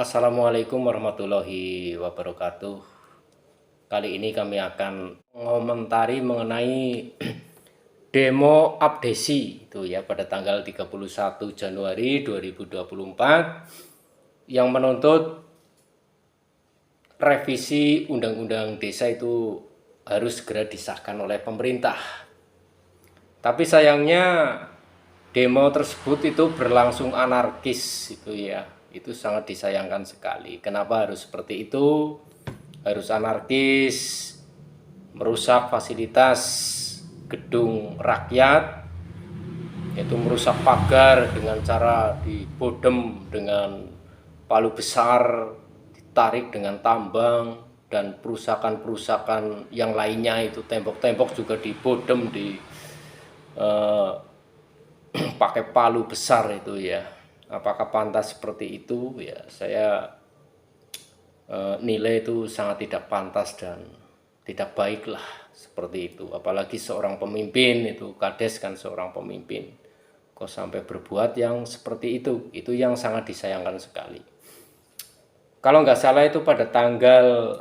Assalamualaikum warahmatullahi wabarakatuh. Kali ini kami akan mengomentari mengenai demo abdesi itu ya pada tanggal 31 Januari 2024 yang menuntut revisi Undang-Undang Desa itu harus segera disahkan oleh pemerintah. Tapi sayangnya demo tersebut itu berlangsung anarkis itu ya. Itu sangat disayangkan sekali. Kenapa harus seperti itu? Harus anarkis, merusak fasilitas gedung rakyat, yaitu merusak pagar dengan cara dibodem dengan palu besar, ditarik dengan tambang, dan perusakan-perusakan yang lainnya itu tembok-tembok juga dibodem di pakai palu besar itu ya. Apakah pantas seperti itu? Ya, saya nilai itu sangat tidak pantas dan tidak baik lah seperti itu. Apalagi seorang pemimpin itu, kades kan seorang pemimpin, kok sampai berbuat yang seperti itu yang sangat disayangkan sekali. Kalau nggak salah itu pada tanggal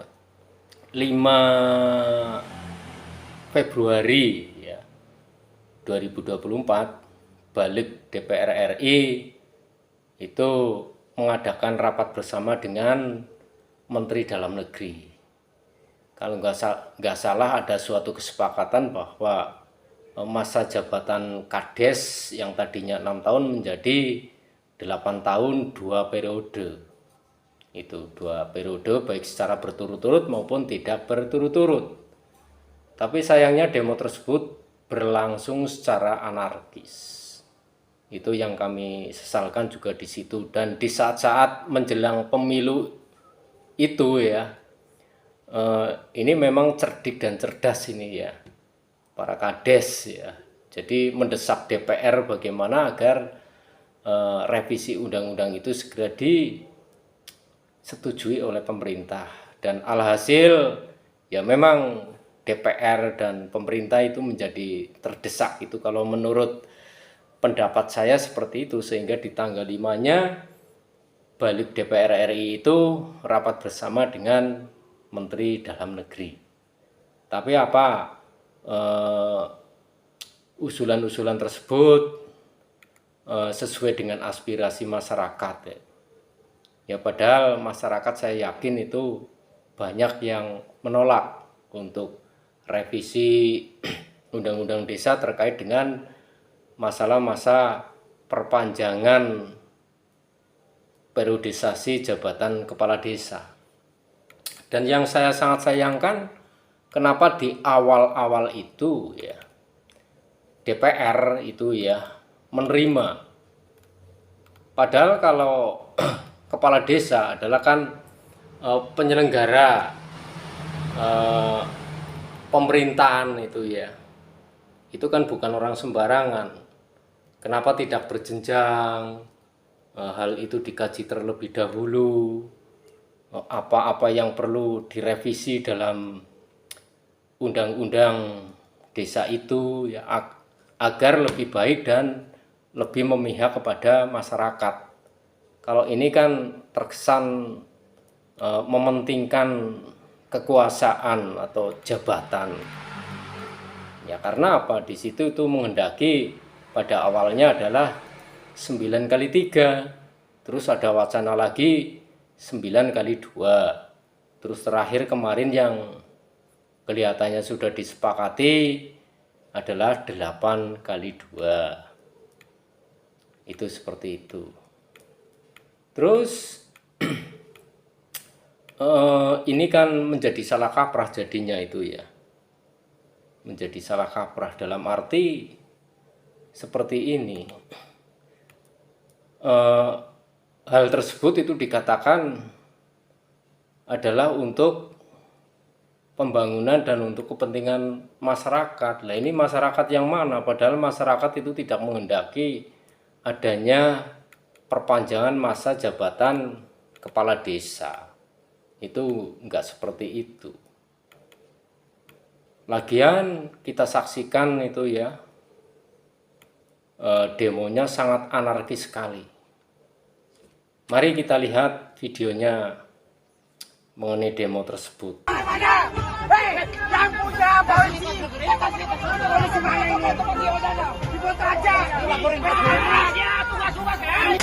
5 Februari ya 2024 Balik DPR RI itu mengadakan rapat bersama dengan Menteri Dalam Negeri. Kalau nggak salah ada suatu kesepakatan bahwa masa jabatan Kades yang tadinya 6 tahun menjadi 8 tahun 2 periode. Itu 2 periode baik secara berturut-turut maupun tidak berturut-turut. Tapi sayangnya demo tersebut berlangsung secara anarkis. Itu yang kami sesalkan juga di situ. Dan di saat-saat menjelang pemilu itu ya, ini memang cerdik dan cerdas ini ya, para kades ya. Jadi mendesak DPR bagaimana agar revisi undang-undang itu segera disetujui oleh pemerintah. Dan alhasil ya memang DPR dan pemerintah itu menjadi terdesak itu kalau menurut pendapat saya seperti itu, sehingga di tanggal 5-nya Balik DPR RI itu rapat bersama dengan Menteri Dalam Negeri. Tapi apa usulan-usulan tersebut sesuai dengan aspirasi masyarakat ya. Ya padahal masyarakat saya yakin itu banyak yang menolak untuk revisi Undang-Undang Desa terkait dengan masalah masa perpanjangan periodisasi jabatan kepala desa. Dan yang saya sangat sayangkan, kenapa di awal-awal itu ya DPR itu ya menerima. Padahal kalau kepala desa adalah kan penyelenggara pemerintahan itu ya. Itu kan bukan orang sembarangan. Kenapa tidak berjenjang? Hal itu dikaji terlebih dahulu. Apa-apa yang perlu direvisi dalam undang-undang desa itu ya agar lebih baik dan lebih memihak kepada masyarakat. Kalau ini kan terkesan mementingkan kekuasaan atau jabatan. Ya karena apa? Di situ itu menghendaki pada awalnya adalah 9 kali 3, terus ada wacana lagi 9 kali 2, terus terakhir kemarin yang kelihatannya sudah disepakati adalah 8 kali 2. Itu seperti itu. Terus ini kan menjadi salah kaprah jadinya itu ya. Menjadi salah kaprah dalam arti seperti ini. Hal tersebut itu dikatakan adalah untuk pembangunan dan untuk kepentingan masyarakat. Lah ini masyarakat yang mana? Padahal masyarakat itu tidak menghendaki adanya perpanjangan masa jabatan kepala desa. Itu enggak seperti itu. Lagian kita saksikan itu ya, demonya sangat anarkis sekali. Mari kita lihat videonya mengenai demo tersebut. Hei, yang punya polisi, polisi mana ini? Di kota aja. Laporin dia, tugas-tugas ya.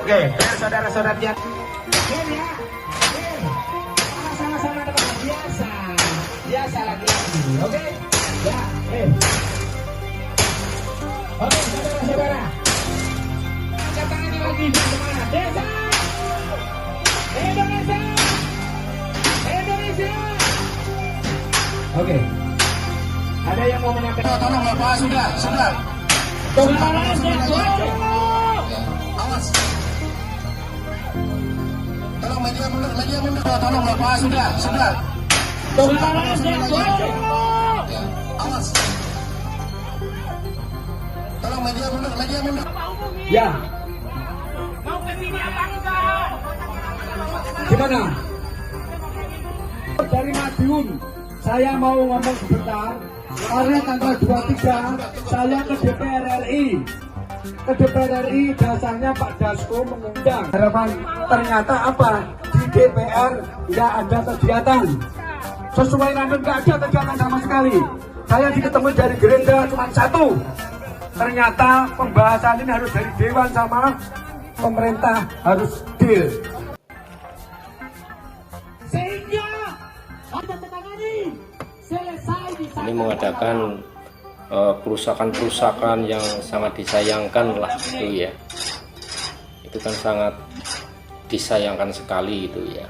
Oke, saudara-saudara lihat. Sama-sama dengan biasa lagi-lagi. Oke, ya, Oke, saudara-saudara. Angkat tangannya lagi. Kemana? Desa! Indonesia! Indonesia! Oke. Ada yang mau menyampaikan? Tolong Bapak, sudah. Awas. Tolong media mundur. Tolong Bapak, sudah. Awas. Tolong media mundur. Ya. Mau ke sini apa enggak? Gimana? Dari Madiun, saya mau ngomong sebentar. Karena tanggal 23 saya ke DPR RI. Ke DPR RI dasarnya Pak Dasko mengundang. Harapan ternyata apa? Di DPR nggak ada kegiatan. Sesuai random nggak ada kegiatan sama sekali. Saya ketemu dari Gerindra cuma satu. Ternyata pembahasan ini harus dari Dewan sama pemerintah harus deal. Sehingga ada tertangani selesai di sana. Ini mengadakan perusakan yang sangat disayangkan lah itu ya. Itu kan sangat disayangkan sekali itu ya.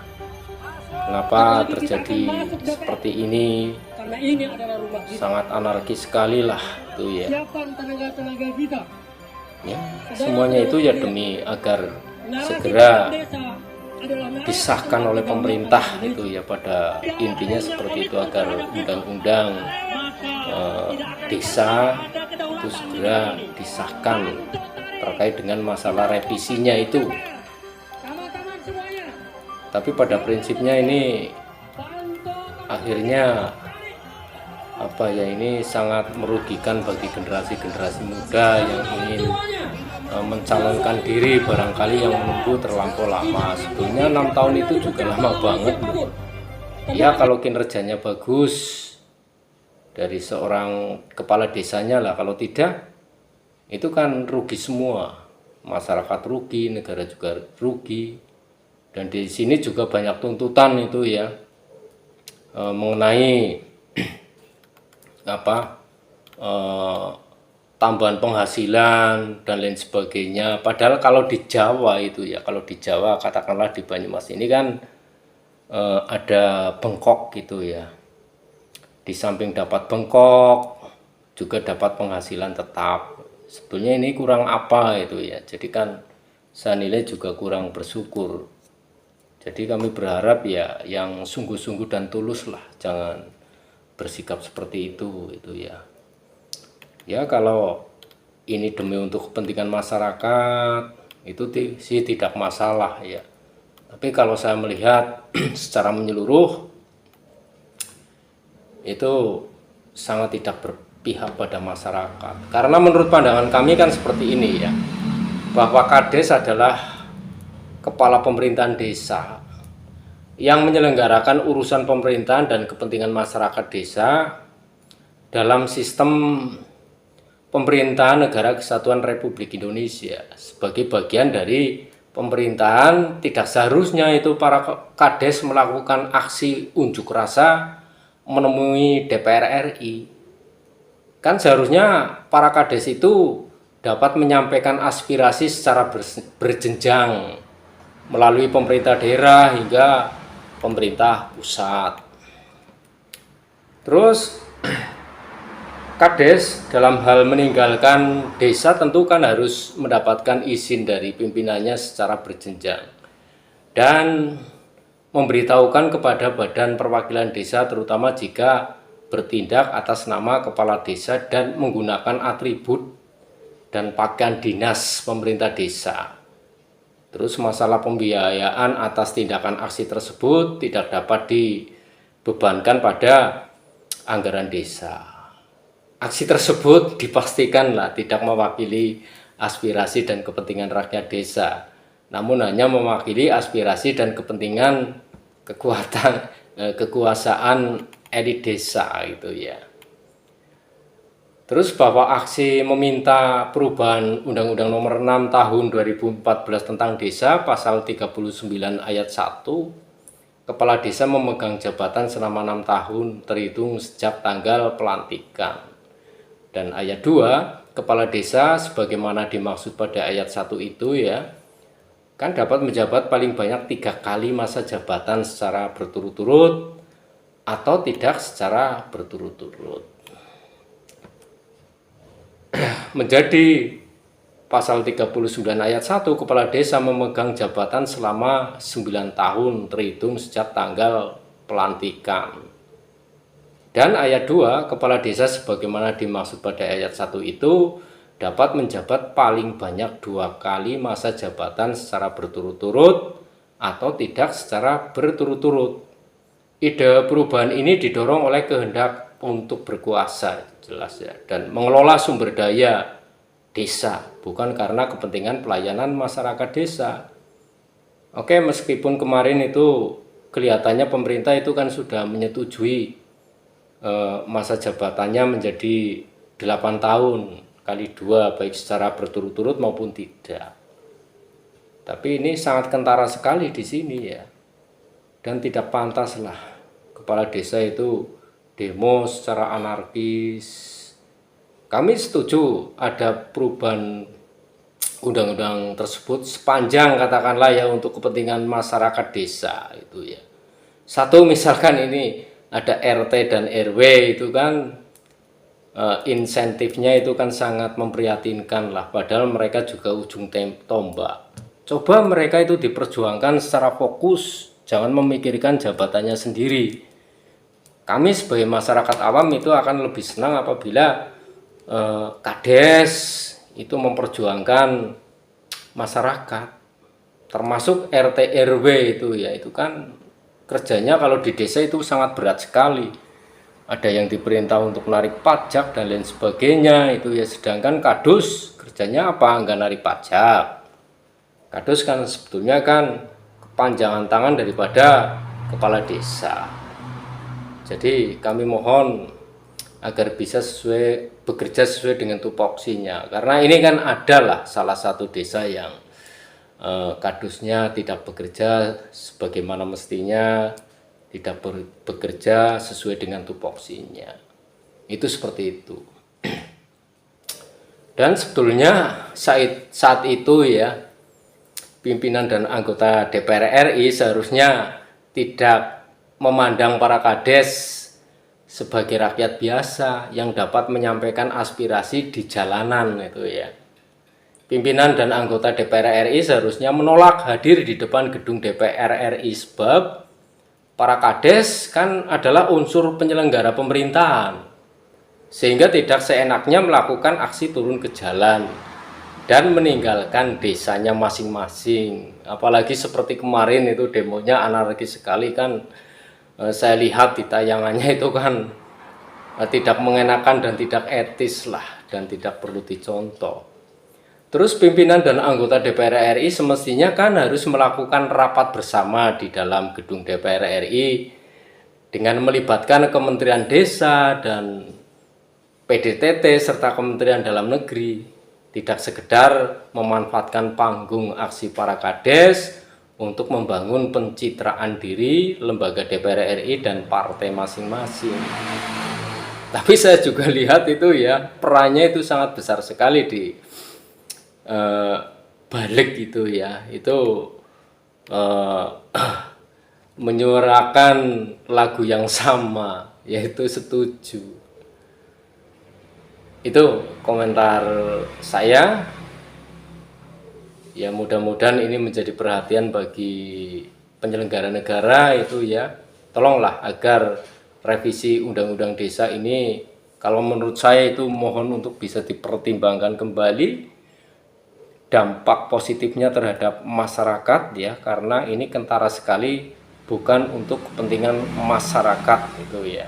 Kenapa terjadi seperti ini? Karena ini adalah rumah kita. Sangat anarkis sekali lah itu ya. Siapkan tenaga-tenaga kita. Ya, semuanya itu ya demi agar segera disahkan oleh pemerintah itu ya, pada intinya seperti itu, agar undang-undang desa itu segera disahkan terkait dengan masalah revisinya itu. Tapi pada prinsipnya ini akhirnya apa ya, ini sangat merugikan bagi generasi-generasi muda yang ingin mencalonkan diri, barangkali yang menunggu terlampau lama. Sebetulnya 6 tahun itu juga lama banget loh. Ya kalau kinerjanya bagus dari seorang kepala desanya lah, kalau tidak itu kan rugi semua, masyarakat rugi, negara juga rugi. Dan di sini juga banyak tuntutan itu ya, mengenai tambahan penghasilan dan lain sebagainya. Padahal kalau di Jawa itu ya, kalau di Jawa katakanlah di Banyumas ini kan ada bengkok gitu ya. Di samping dapat bengkok juga dapat penghasilan tetap. Sebetulnya ini kurang apa itu ya. Jadi kan saya nilai juga kurang bersyukur. Jadi kami berharap ya yang sungguh-sungguh dan tulus lah, jangan bersikap seperti itu ya. Ya kalau ini demi untuk kepentingan masyarakat itu sih tidak masalah ya. Tapi kalau saya melihat secara menyeluruh itu sangat tidak berpihak pada masyarakat. Karena menurut pandangan kami kan seperti ini ya, bahwa Kades adalah kepala pemerintahan desa yang menyelenggarakan urusan pemerintahan dan kepentingan masyarakat desa dalam sistem pemerintahan Negara Kesatuan Republik Indonesia. Sebagai bagian dari pemerintahan, tidak seharusnya itu para Kades melakukan aksi unjuk rasa menemui DPR RI. Kan seharusnya para Kades itu dapat menyampaikan aspirasi secara berjenjang melalui pemerintah daerah hingga pemerintah pusat. Terus Kades dalam hal meninggalkan desa tentu kan harus mendapatkan izin dari pimpinannya secara berjenjang dan memberitahukan kepada badan perwakilan desa, terutama jika bertindak atas nama kepala desa dan menggunakan atribut dan pakaian dinas pemerintah desa. Terus masalah pembiayaan atas tindakan aksi tersebut tidak dapat dibebankan pada anggaran desa. aksi tersebut dipastikanlah tidak mewakili aspirasi dan kepentingan rakyat desa, namun hanya mewakili aspirasi dan kepentingan kekuasaan elit desa gitu ya. Terus bahwa aksi meminta perubahan Undang-Undang Nomor 6 Tahun 2014 tentang Desa pasal 39 ayat 1, kepala desa memegang jabatan selama 6 tahun terhitung sejak tanggal pelantikan. Dan ayat 2, kepala desa sebagaimana dimaksud pada ayat 1 itu ya, kan dapat menjabat paling banyak 3 kali masa jabatan secara berturut-turut atau tidak secara berturut-turut. Menjadi pasal 39 ayat 1, kepala desa memegang jabatan selama 9 tahun terhitung sejak tanggal pelantikan. Dan ayat 2, kepala desa sebagaimana dimaksud pada ayat 1 itu dapat menjabat paling banyak 2 kali masa jabatan secara berturut-turut atau tidak secara berturut-turut. Ide perubahan ini didorong oleh kehendak untuk berkuasa, jelas ya, dan mengelola sumber daya desa, bukan karena kepentingan pelayanan masyarakat desa. Oke, meskipun kemarin itu kelihatannya pemerintah itu kan sudah menyetujui masa jabatannya menjadi 8 tahun kali 2, baik secara berturut-turut maupun tidak. Tapi ini sangat kentara sekali di sini ya, dan tidak pantas lah kepala desa itu demo secara anarkis. Kami setuju ada perubahan undang-undang tersebut sepanjang katakanlah ya untuk kepentingan masyarakat desa itu ya. Satu, misalkan ini ada RT dan RW itu kan insentifnya itu kan sangat memprihatinkan lah, padahal mereka juga ujung tombak. Coba mereka itu diperjuangkan secara fokus, jangan memikirkan jabatannya sendiri. Kami sebagai masyarakat awam itu akan lebih senang apabila Kades itu memperjuangkan masyarakat, termasuk RT RW itu ya, itu kan kerjanya kalau di desa itu sangat berat sekali. Ada yang diperintah untuk narik pajak dan lain sebagainya itu ya, sedangkan Kadus kerjanya apa? Enggak narik pajak. Kadus kan sebetulnya kan kepanjangan tangan daripada kepala desa. Jadi kami mohon agar bisa bekerja sesuai dengan tupoksinya, karena ini kan adalah salah satu desa yang kadusnya tidak bekerja sebagaimana mestinya, tidak bekerja sesuai dengan tupoksinya. Itu seperti itu. Dan sebetulnya saat itu ya, pimpinan dan anggota DPR RI seharusnya tidak memandang para kades sebagai rakyat biasa yang dapat menyampaikan aspirasi di jalanan itu ya. Pimpinan dan anggota DPR RI seharusnya menolak hadir di depan gedung DPR RI, sebab para kades kan adalah unsur penyelenggara pemerintahan, sehingga tidak seenaknya melakukan aksi turun ke jalan dan meninggalkan desanya masing-masing. Apalagi seperti kemarin itu demonya anarkis sekali kan. Saya lihat di tayangannya itu kan tidak mengenakan dan tidak etis lah, dan tidak perlu dicontoh. Terus pimpinan dan anggota DPR RI semestinya kan harus melakukan rapat bersama di dalam gedung DPR RI dengan melibatkan Kementerian Desa dan PDTT serta Kementerian Dalam Negeri. Tidak sekedar memanfaatkan panggung aksi para kades untuk membangun pencitraan diri lembaga DPR RI dan partai masing-masing. Tapi saya juga lihat itu ya, perannya itu sangat besar sekali di balik itu ya, itu menyuarakan lagu yang sama, yaitu setuju. Itu komentar saya. Ya, mudah-mudahan ini menjadi perhatian bagi penyelenggara negara itu ya. Tolonglah agar revisi undang-undang desa ini, kalau menurut saya itu mohon untuk bisa dipertimbangkan kembali dampak positifnya terhadap masyarakat ya, karena ini kentara sekali bukan untuk kepentingan masyarakat itu ya.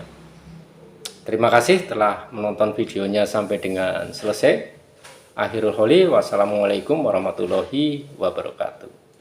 Terima kasih telah menonton videonya sampai dengan selesai. Akhirul Holi, wassalamualaikum warahmatullahi wabarakatuh.